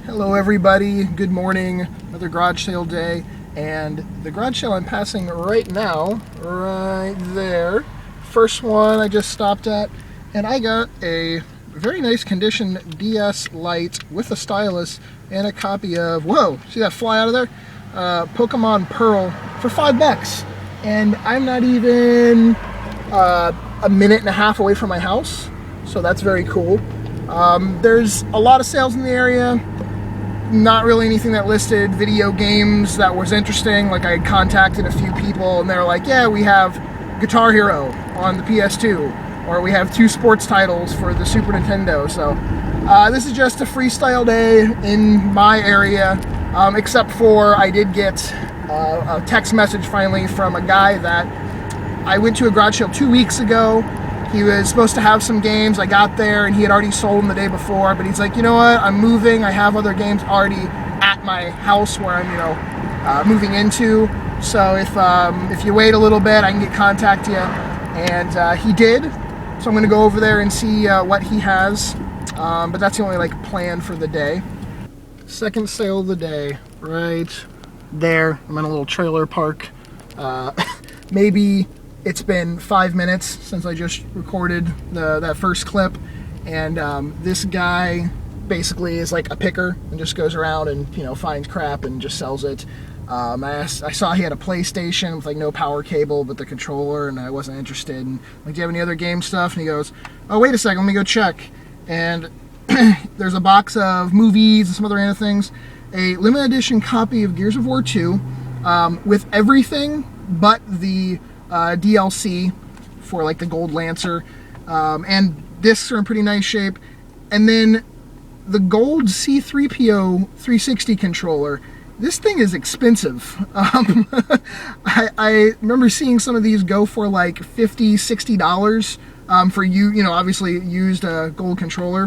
Hello everybody, good morning, another garage sale day, and the garage sale I'm passing right now, right there, first one I just stopped at, and I got a very nice condition DS Lite with a stylus and a copy of, whoa, see that fly out of there? Pokemon Pearl for $5, and I'm not even a minute and a half away from my house, so that's very cool. There's a lot of sales in the area. Not really anything that listed video games that was interesting. Like, I had contacted a few people and they're like, yeah, we have Guitar Hero on the PS2, or we have 2 sports titles for the Super Nintendo. So this is just a freestyle day in my area, except for I did get a text message finally from a guy that I went to a garage sale 2 weeks ago. He was supposed to have some games. I got there and he had already sold them the day before, but he's like, you know what, I'm moving. I have other games already at my house where I'm, moving into. So if you wait a little bit, I can contact you. And he did. So I'm going to go over there and see what he has. But that's the only plan for the day. Second sale of the day, right there. I'm in a little trailer park. Maybe it's been 5 minutes since I just recorded that first clip, and this guy basically is like a picker and just goes around and finds crap and just sells it. I saw he had a PlayStation with no power cable but the controller, and I wasn't interested. And do you have any other game stuff? And he goes, oh, wait a second, let me go check. And there's a box of movies and some other random things, a limited edition copy of Gears of War 2 with everything but the DLC for the Gold Lancer, and discs are in pretty nice shape, and then the gold C3PO 360 controller. This thing is expensive. I remember seeing some of these go for $50, $60 for obviously used gold controller.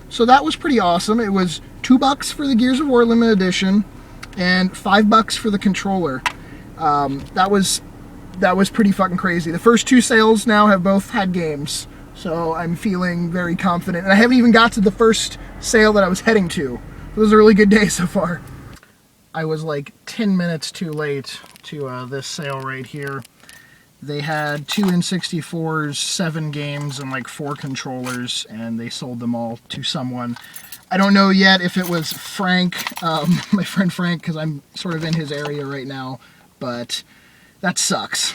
So that was pretty awesome. It was $2 for the Gears of War limited edition and $5 for the controller. That was pretty fucking crazy. The first 2 sales now have both had games, so I'm feeling very confident. And I haven't even got to the first sale that I was heading to. It was a really good day so far. I was 10 minutes too late to this sale right here. They had 2 N64s, 7 games, and 4 controllers, and they sold them all to someone. I don't know yet if it was Frank, my friend Frank, because I'm sort of in his area right now, but that sucks.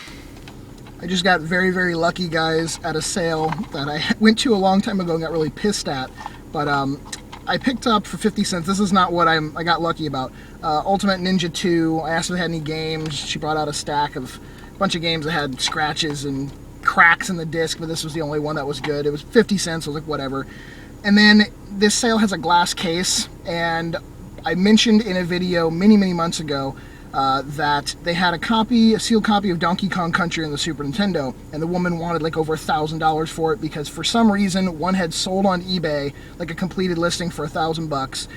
I just got very, very lucky, guys, at a sale that I went to a long time ago and got really pissed at. But I picked up for 50 cents. This is not what I got lucky about. Ultimate Ninja 2. I asked if they had any games. She brought out a stack of a bunch of games that had scratches and cracks in the disc, but this was the only one that was good. It was 50 cents. I was like, whatever. And then this sale has a glass case, and I mentioned in a video many, many months ago that they had a sealed copy of Donkey Kong Country on the Super Nintendo, and the woman wanted over $1,000 for it because for some reason one had sold on eBay a completed listing for $1,000,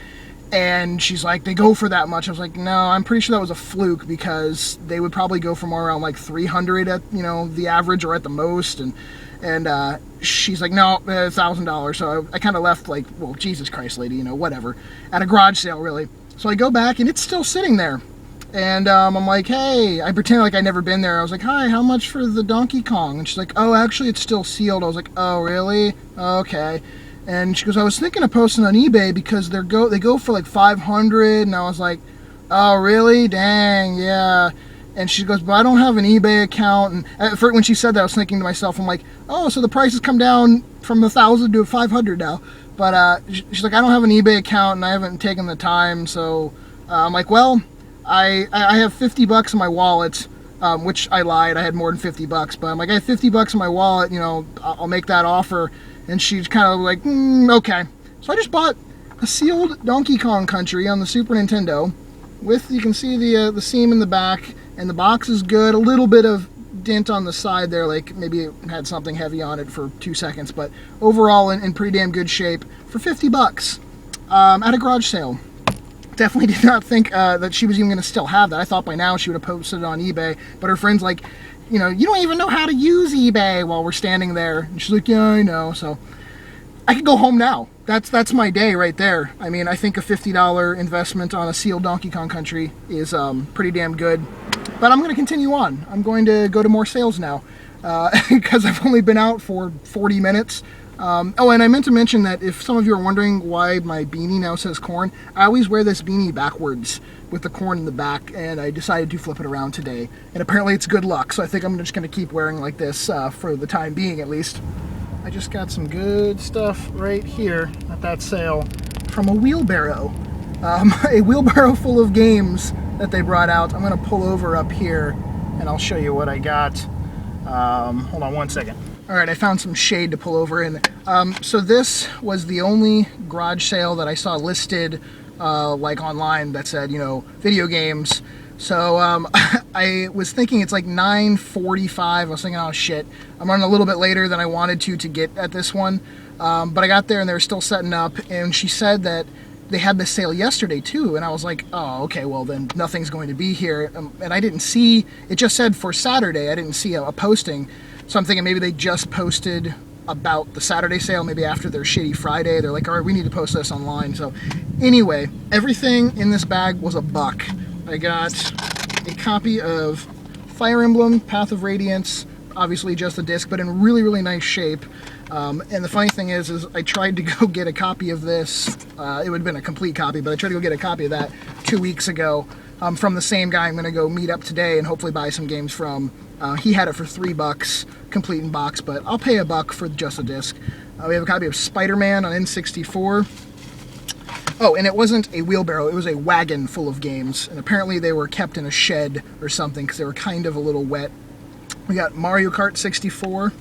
and she's like, they go for that much. I was like, no, I'm pretty sure that was a fluke because they would probably go for more around $300 at the average or at the most, and she's like, no, $1,000. So I kind of left well, Jesus Christ, lady, whatever, at a garage sale really. So I go back and it's still sitting there. And I'm like, hey, I pretend like I'd never been there. I was like, hi, how much for the Donkey Kong? And she's like, oh, actually, it's still sealed. I was like, oh, really? Okay. And she goes, I was thinking of posting on eBay because they go for $500. And I was like, oh, really? Dang, yeah. And she goes, but I don't have an eBay account. And when she said that, I was thinking to myself, I'm like, oh, so the price has come down from $1,000 to $500 now. But she's like, I don't have an eBay account and I haven't taken the time. So I'm like, well, I have $50 in my wallet, which I lied. I had more than $50, but I'm like, I have $50 in my wallet. I'll make that offer. And she's kind of like, okay. So I just bought a sealed Donkey Kong Country on the Super Nintendo. With, you can see the seam in the back, and the box is good. A little bit of dent on the side there, maybe it had something heavy on it for 2 seconds, but overall in pretty damn good shape for $50 at a garage sale. Definitely did not think that she was even going to still have that. I thought by now she would have posted it on eBay, but her friend's like, you don't even know how to use eBay while we're standing there. And she's like, yeah, I know. So I could go home now. That's my day right there. I mean, I think a $50 investment on a sealed Donkey Kong Country is pretty damn good. But I'm going to continue on. I'm going to go to more sales now because I've only been out for 40 minutes. Oh, and I meant to mention that if some of you are wondering why my beanie now says corn, I always wear this beanie backwards with the corn in the back, and I decided to flip it around today. And apparently it's good luck, so I think I'm just going to keep wearing like this for the time being at least. I just got some good stuff right here at that sale from a wheelbarrow. A wheelbarrow full of games that they brought out. I'm going to pull over up here and I'll show you what I got. Hold on one second. Alright, I found some shade to pull over in. So this was the only garage sale that I saw listed like online that said, you know, video games. So I was thinking it's like 9:45. I was thinking, oh shit, I'm running a little bit later than I wanted to get at this one. But I got there and they were still setting up, and she said that they had this sale yesterday too, and I was like, oh, okay, well then nothing's going to be here. And I didn't see, it just said for Saturday. I didn't see a posting. So I'm thinking maybe they just posted about the Saturday sale, maybe after their shitty Friday. They're like, all right, we need to post this online. So anyway, everything in this bag was $1. I got a copy of Fire Emblem, Path of Radiance, obviously just the disc, but in really, really nice shape. And the funny thing is I tried to go get a copy of this. It would have been a complete copy, but I tried to go get a copy of that 2 weeks ago from the same guy I'm going to go meet up today and hopefully buy some games from. He had it for $3, complete in box, but I'll pay $1 for just a disc. We have a copy of Spider-Man on N64. Oh, and it wasn't a wheelbarrow, it was a wagon full of games, and apparently they were kept in a shed or something because they were kind of a little wet. We got Mario Kart 64.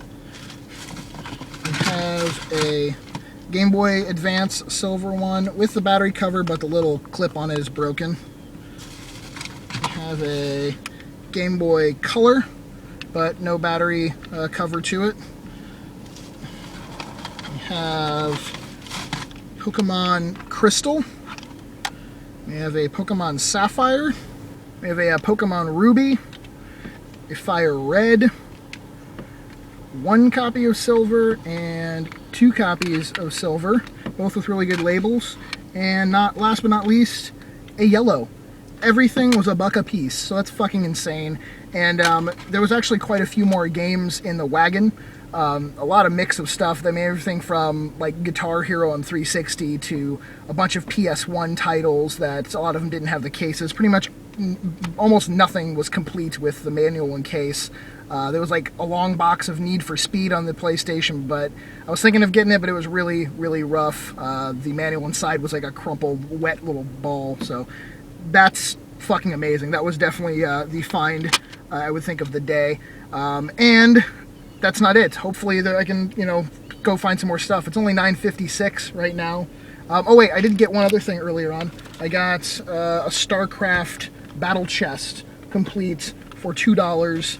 We have a Game Boy Advance silver one with the battery cover, but the little clip on it is broken. We have a Game Boy Color, but no battery cover to it. We have Pokemon Crystal. We have a Pokemon Sapphire. We have a Pokemon Ruby. A Fire Red. 1 copy of Silver and 2 copies of Silver, both with really good labels. And last but not least, a Yellow. Everything was $1 a piece, so that's fucking insane. And there was actually quite a few more games in the wagon. A lot of mix of stuff. They made everything from like Guitar Hero on 360 to a bunch of PS1 titles that a lot of them didn't have the cases. Pretty much almost nothing was complete with the manual and case. There was like a long box of Need for Speed on the PlayStation, but I was thinking of getting it, but it was really, really rough. The manual inside was like a crumpled, wet little ball, so that's fucking amazing. That was definitely the find, I would think, of the day. And that's not it. Hopefully I can, you know, go find some more stuff. It's only $9.56 right now. Oh wait, I did get one other thing earlier on. I got a StarCraft battle chest complete for $2.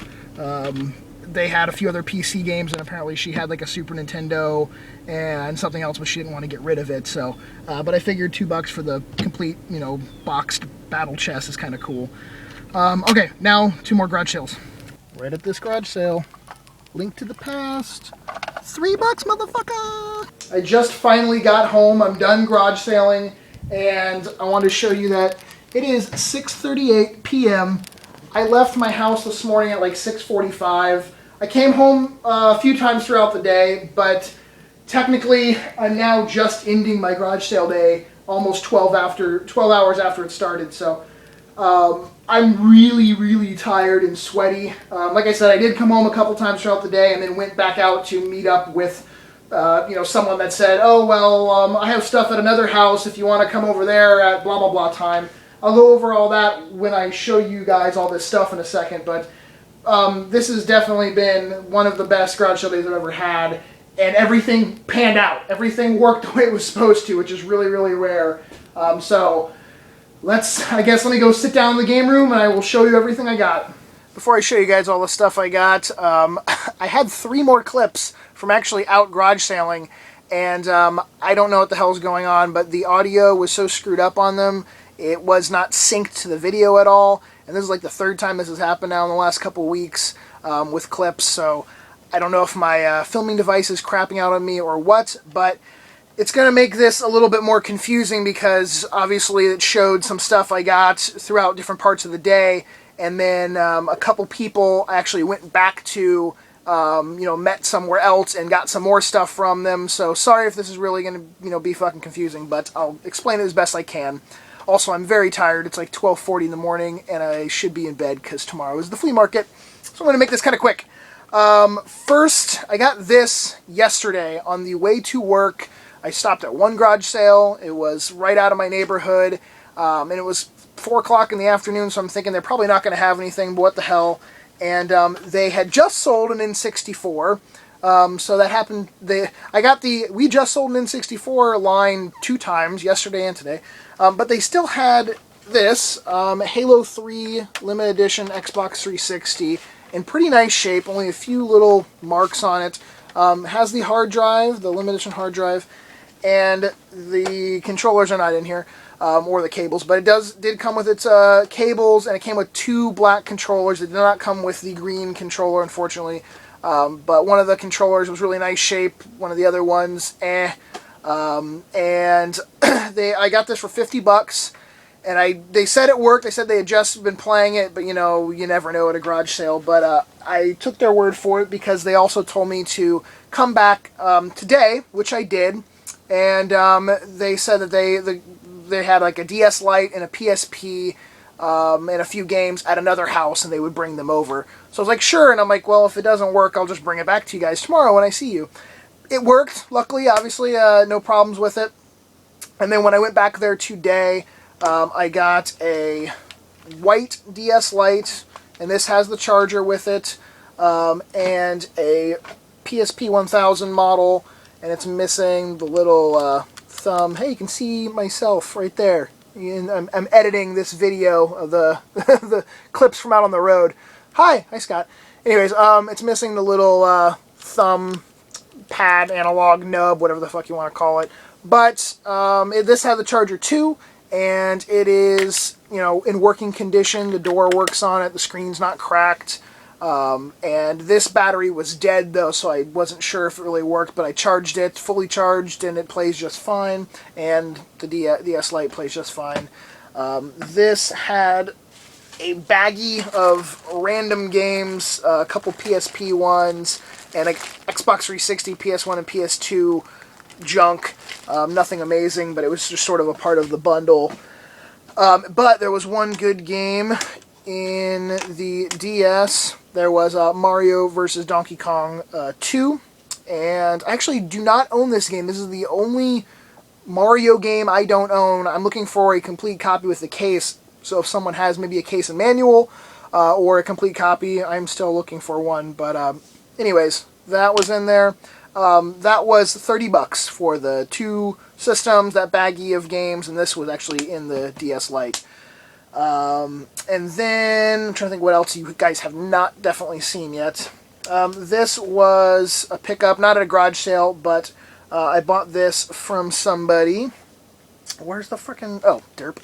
They had a few other PC games, and apparently she had like a Super Nintendo and something else, but she didn't want to get rid of it. So, but I figured $2 for the complete, you know, boxed battle chest is kind of cool. Okay, now 2 more garage sales. Right at this garage sale. Link to the past. $3, motherfucker! I just finally got home. I'm done garage sailing, and I wanted to show you that it is 6:38 p.m. I left my house this morning at like 6:45. I came home a few times throughout the day, but technically I'm now just ending my garage sale day almost 12 hours after it started. So I'm really, really tired and sweaty. Like I said, I did come home a couple times throughout the day and then went back out to meet up with you know, someone that said, oh, well, I have stuff at another house if you want to come over there at blah, blah, blah time. I'll go over all that when I show you guys all this stuff in a second, but this has definitely been one of the best garage sale days I've ever had, and everything panned out. Everything worked the way it was supposed to, which is really, really rare. So let me go sit down in the game room and I will show you everything I got. Before I show you guys all the stuff I got, I had 3 more clips from actually out garage sailing, and I don't know what the hell's going on, but the audio was so screwed up on them. It was not synced to the video at all, and this is like the 3rd time this has happened now in the last couple weeks with clips, so I don't know if my filming device is crapping out on me or what, but it's going to make this a little bit more confusing because obviously it showed some stuff I got throughout different parts of the day, and then a couple people actually went back to, met somewhere else and got some more stuff from them. So sorry if this is really going to, be fucking confusing, but I'll explain it as best I can. Also, I'm very tired. It's like 12:40 in the morning, and I should be in bed because tomorrow is the flea market. So I'm going to make this kind of quick. First, I got this yesterday on the way to work. I stopped at one garage sale. It was right out of my neighborhood, and it was 4 o'clock in the afternoon, so I'm thinking they're probably not going to have anything, but what the hell. And they had just sold an N64, so that happened. We just sold an N64 line 2 times, yesterday and today, but they still had this, Halo 3 Limited Edition Xbox 360, in pretty nice shape, only a few little marks on it. Has the hard drive, the limited edition hard drive, and the controllers are not in here, or the cables, but it did come with its cables, and it came with 2 black controllers. It did not come with the green controller, unfortunately, but one of the controllers was really nice shape, one of the other ones, and I got this for $50, and they said it worked. They said they had just been playing it, but you never know at a garage sale. But I took their word for it because they also told me to come back today, which I did. And they said that they had like a DS Lite and a PSP and a few games at another house, and they would bring them over. So I was like, sure. And I'm like, well, if it doesn't work, I'll just bring it back to you guys tomorrow when I see you. It worked, luckily, obviously, no problems with it. And then when I went back there today, I got a white DS Lite, and this has the charger with it, and a PSP 1000 model, and it's missing the little thumb. Hey, you can see myself right there. I'm editing this video of the the clips from out on the road. Hi Scott. Anyways, it's missing the little thumb pad, analog nub, whatever the fuck you want to call it. But this has the charger too, and it is, in working condition. The door works on it. The screen's not cracked. And this battery was dead though, so I wasn't sure if it really worked, but I charged it, fully charged, and it plays just fine, and the DS Lite plays just fine. This had a baggie of random games, a couple PSP ones, and a Xbox 360, PS1, and PS2 junk. Nothing amazing, but it was just sort of a part of the bundle. But there was one good game in the DS. There was Mario vs. Donkey Kong 2, and I actually do not own this game. This is the only Mario game I don't own. I'm looking for a complete copy with the case, so if someone has maybe a case and manual or a complete copy, I'm still looking for one. But anyways, that was in there. That was $30 for the 2 systems, that baggie of games, and this was actually in the DS Lite. And then, I'm trying to think what else you guys have not definitely seen yet. This was a pickup, not at a garage sale, but I bought this from somebody. Where's the frickin'... Oh, derp.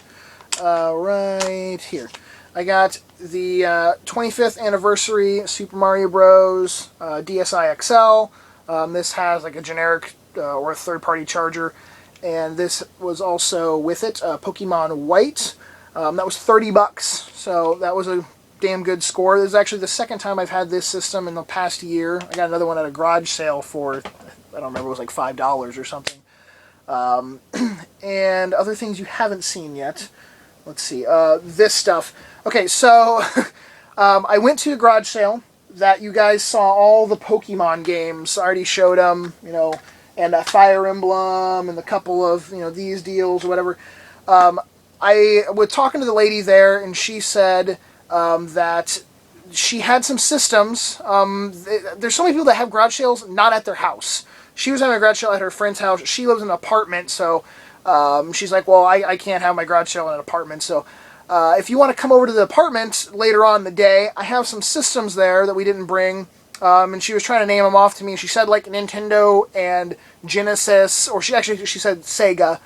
Right here. I got the 25th anniversary Super Mario Bros. DSi XL. This has like a generic or a third-party charger, and this was also with it, Pokemon White. That was $30, so that was a damn good score. This is actually the second time I've had this system in the past year. I got another one at a garage sale for, I don't remember, it was like $5 or something. And other things you haven't seen yet. Let's see, this stuff. Okay, so I went to a garage sale that you guys saw all the Pokemon games. I already showed them, and Fire Emblem and a couple of, these deals or whatever. I was talking to the lady there, and she said that she had some systems. There's so many people that have garage sales not at their house. She was having a garage sale at her friend's house. She lives in an apartment, so she's like, well, I can't have my garage sale in an apartment, so if you want to come over to the apartment later on in the day, I have some systems there that we didn't bring. And she was trying to name them off to me. She said like Nintendo and Genesis, or she said Sega.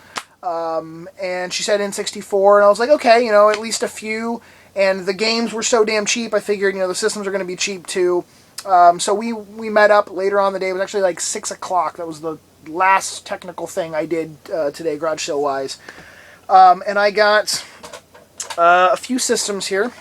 And she said N64, and I was like, okay, at least a few. And the games were so damn cheap, I figured, the systems are going to be cheap too. So we met up later on in the day. It was actually like 6 o'clock. That was the last technical thing I did today, garage sale wise. And I got a few systems here.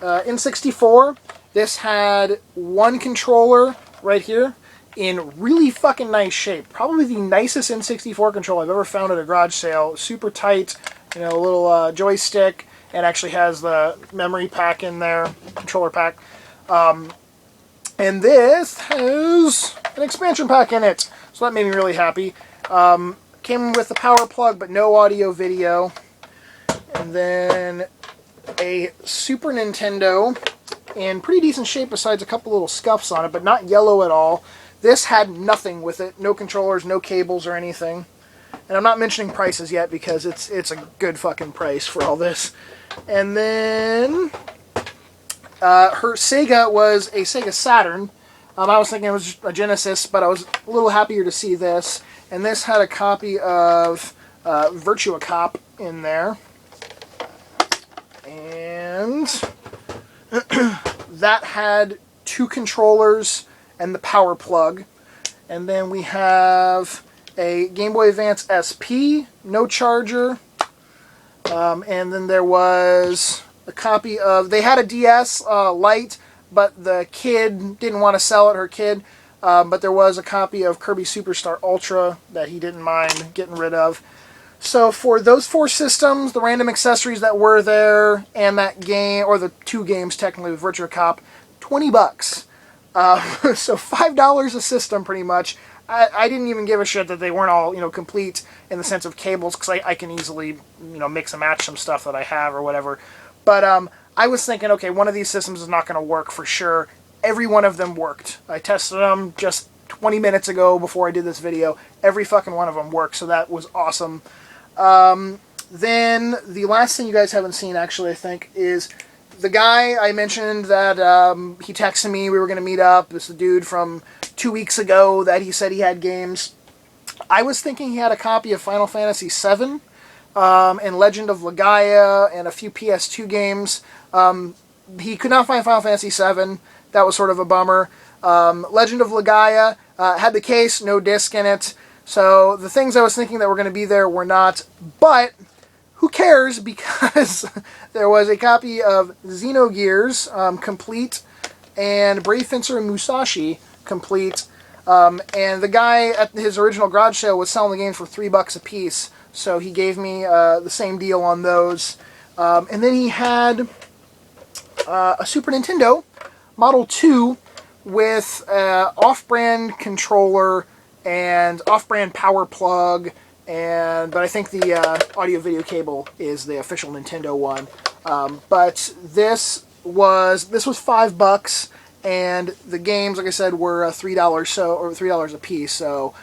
N64. This had one controller right here in really fucking nice shape. Probably the nicest N64 controller I've ever found at a garage sale. Super tight, you know, a little joystick, and actually has the memory pack in there, controller pack. And this has an expansion pack in it, so that made me really happy. Came with a power plug, but no audio video. And then a Super Nintendo in pretty decent shape besides a couple little scuffs on it, but not yellow at all. This had nothing with it, no controllers, no cables or anything. And I'm not mentioning prices yet because it's a good fucking price for all this. And then her Sega was a Sega Saturn. I was thinking it was a Genesis, but I was a little happier to see this. And this had a copy of Virtua Cop in there. And that had 2 controllers and the power plug. And then we have a Game Boy Advance SP, no charger. And then there was a copy of... They had a DS Lite, but the kid didn't want to sell it, her kid. But there was a copy of Kirby Superstar Ultra that he didn't mind getting rid of. So for those 4 systems, the random accessories that were there, and that game, or the 2 games technically with Virtua Cop, $20. So $5 a system pretty much. I didn't even give a shit that they weren't all, you know, complete in the sense of cables, because I can easily, you know, mix and match some stuff that I have or whatever. But I was thinking, okay, one of these systems is not going to work for sure. Every one of them worked. I tested them just 20 minutes ago before I did this video. Every fucking one of them worked, so that was awesome. Then the last thing you guys haven't seen, actually, I think, is the guy I mentioned that he texted me, we were going to meet up. This is the dude from 2 weeks ago that he said he had games. I was thinking he had a copy of Final Fantasy VII and Legend of Legaia and a few PS2 games. He could not find Final Fantasy VII. That was sort of a bummer. Legend of Legaia had the case, no disc in it. So the things I was thinking that were going to be there were not. But who cares, because there was a copy of Xenogears complete and Brave Fencer Musashi complete. And the guy at his original garage sale was selling the games for $3 a piece. So he gave me the same deal on those. And then he had a Super Nintendo Model 2 with off-brand controller and off-brand power plug, but I think the audio-video cable is the official Nintendo one. But this was $5, and the games, like I said, were $3 or $3 a piece. So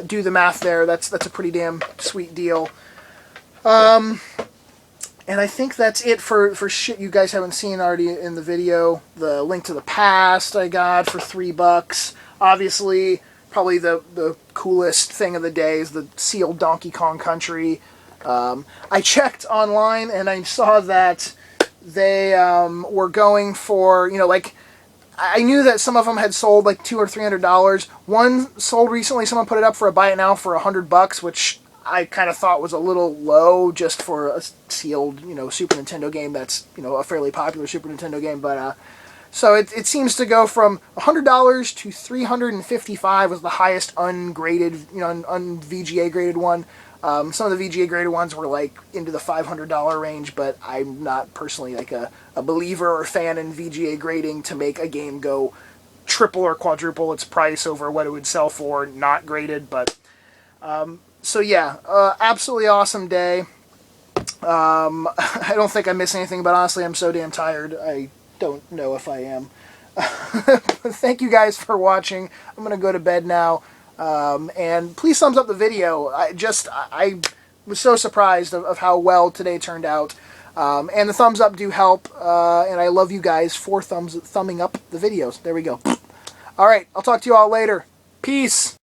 do the math there. That's a pretty damn sweet deal. And I think that's it for shit you guys haven't seen already in the video. The Link to the Past I got for $3. Obviously, probably the coolest thing of the day is the sealed Donkey Kong Country. I checked online and I saw that they were going for, you know, like, I knew that some of them had sold like $200 or $300. One sold recently. Someone put it up for a buy it now for $100, which I kind of thought was a little low just for a sealed, you know, Super Nintendo game that's, you know, a fairly popular Super Nintendo game. But so it seems to go from $100 to $355 was the highest ungraded, you know, un-VGA graded one. Some of the VGA graded ones were like into the $500 range, but I'm not personally like a believer or fan in VGA grading to make a game go triple or quadruple its price over what it would sell for not graded. But so yeah, absolutely awesome day. I don't think I missed anything, but honestly, I'm so damn tired. I don't know if I am. Thank you guys for watching. I'm gonna go to bed now. And please thumbs up the video. I was so surprised of how well today turned out. And the thumbs up do help. And I love you guys for thumbing up the videos. There we go. Alright, I'll talk to you all later. Peace.